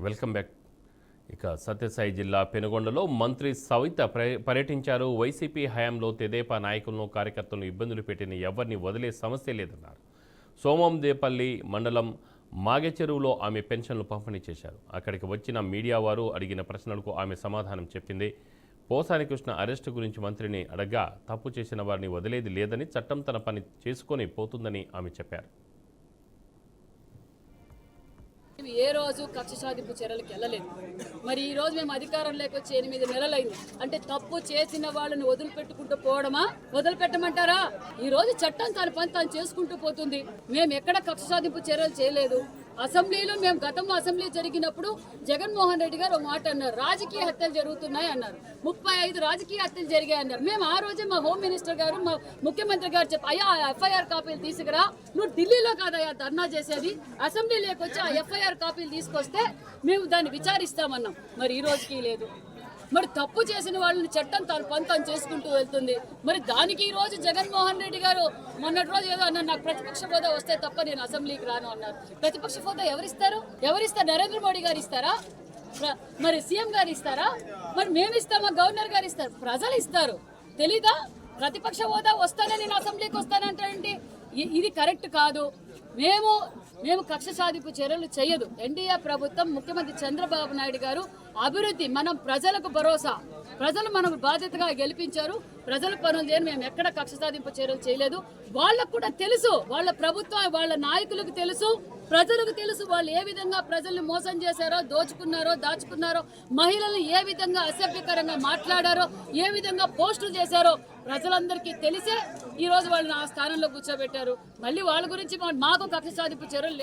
Welcome back. ఇక సత్యసాయి జిల్లా పెనుగొండలో మంత్రి సవిత పర్యటించారు. వైసీపీ హయాంలో తెదేపా నాయకులను కార్యకర్తలను ఇబ్బందులు పెట్టిన ఎవరిని వదిలే సమస్య లేదన్నారు. సోమందేపల్లి మండలం మాగెచెరువులో ఆమె పెన్షన్లు పంపిణీ చేశారు. అక్కడికి వచ్చిన మీడియా వారు అడిగిన ప్రశ్నలకు ఆమె సమాధానం చెప్పింది. పోసాని కృష్ణ అరెస్టు గురించి మంత్రిని అడగ్గా తప్పు చేసిన వారిని వదిలేది లేదని, చట్టం తన పని చేసుకొని పోతుందని ఆమె చెప్పారు. ఏ రోజు కక్ష సాధింపు చర్యలకు వెళ్ళలేదు. మరి ఈ రోజు మేము అధికారంలోకి వచ్చి 8 నెలలైంది. అంటే తప్పు చేసిన వాళ్ళని వదిలిపెట్టుకుంటూ పోవడమా? వదిలిపెట్టమంటారా? ఈ రోజు చట్టం తన పని తాను చేసుకుంటూ పోతుంది. మేము ఎక్కడ కక్ష సాధింపు చర్యలు చేయలేదు. అసెంబ్లీలో మేము గతంలో అసెంబ్లీ జరిగినప్పుడు జగన్మోహన్ రెడ్డి గారు ఒక మాట అన్నారు, రాజకీయ హత్యలు జరుగుతున్నాయి అన్నారు. 35 రాజకీయ హత్యలు జరిగాయి అన్నారు. మేము ఆ రోజే మా హోమ్ మినిస్టర్ గారు, మా ముఖ్యమంత్రి గారు చెప్పి, అయ్యా ఎఫ్ఐఆర్ కాపీలు తీసుకురా, నువ్వు ఢిల్లీలో కాదయ్యా ధర్నా చేసేది, అసెంబ్లీలోకి వచ్చి ఆ ఎఫ్ఐఆర్ కాపీలు తీసుకొస్తే మేము దాన్ని విచారిస్తామన్నాం. మరి ఈ రోజుకి లేదు. మరి తప్పు చేసిన వాళ్ళని చట్టం తన పని తాను చేసుకుంటూ వెళ్తుంది. మరి దానికి ఈ రోజు జగన్మోహన్ రెడ్డి గారు మొన్నటి రోజు ఏదో అన్నారు, నాకు ప్రతిపక్ష హోదా వస్తే తప్ప నేను అసెంబ్లీకి రాను అన్నారు. ప్రతిపక్ష హోదా ఎవరిస్తారు? నరేంద్ర మోడీ గారు ఇస్తారా? మరి సీఎం గారు ఇస్తారా? మరి మేము ఇస్తామా? గవర్నర్ గారు ఇస్తారు? ప్రజలు ఇస్తారు. తెలీదా? ప్రతిపక్ష హోదా వస్తానే నేను అసెంబ్లీకి వస్తానంటే ఇది కరెక్ట్ కాదు. మేము కక్ష సాధింపు చర్యలు చేయదు. ఎన్డీఏ ప్రభుత్వం, ముఖ్యమంత్రి చంద్రబాబు నాయుడు గారు అభివృద్ధి, మనం ప్రజలకు భరోసా, ప్రజలు మనం బాధ్యతగా గెలిపించారు. ప్రజల పనులు చేయని మేము ఎక్కడ కక్ష సాధింపు చర్యలు చేయలేదు. వాళ్ళకు కూడా తెలుసు, వాళ్ళ ప్రభుత్వం, వాళ్ళ నాయకులకు తెలుసు, ప్రజలకు తెలుసు వాళ్ళు ఏ విధంగా ప్రజల్ని మోసం చేశారో, దోచుకున్నారో, దాచుకున్నారో, మహిళలను ఏ విధంగా అసభ్యకరంగా మాట్లాడారో, ఏ విధంగా పోస్టులు చేశారో ప్రజలందరికీ తెలిసే ఈ రోజు వాళ్ళని ఆ స్థానంలో కూర్చోబెట్టారు. మళ్ళీ వాళ్ళ గురించి మాకు కక్ష సాధింపు చర్యలు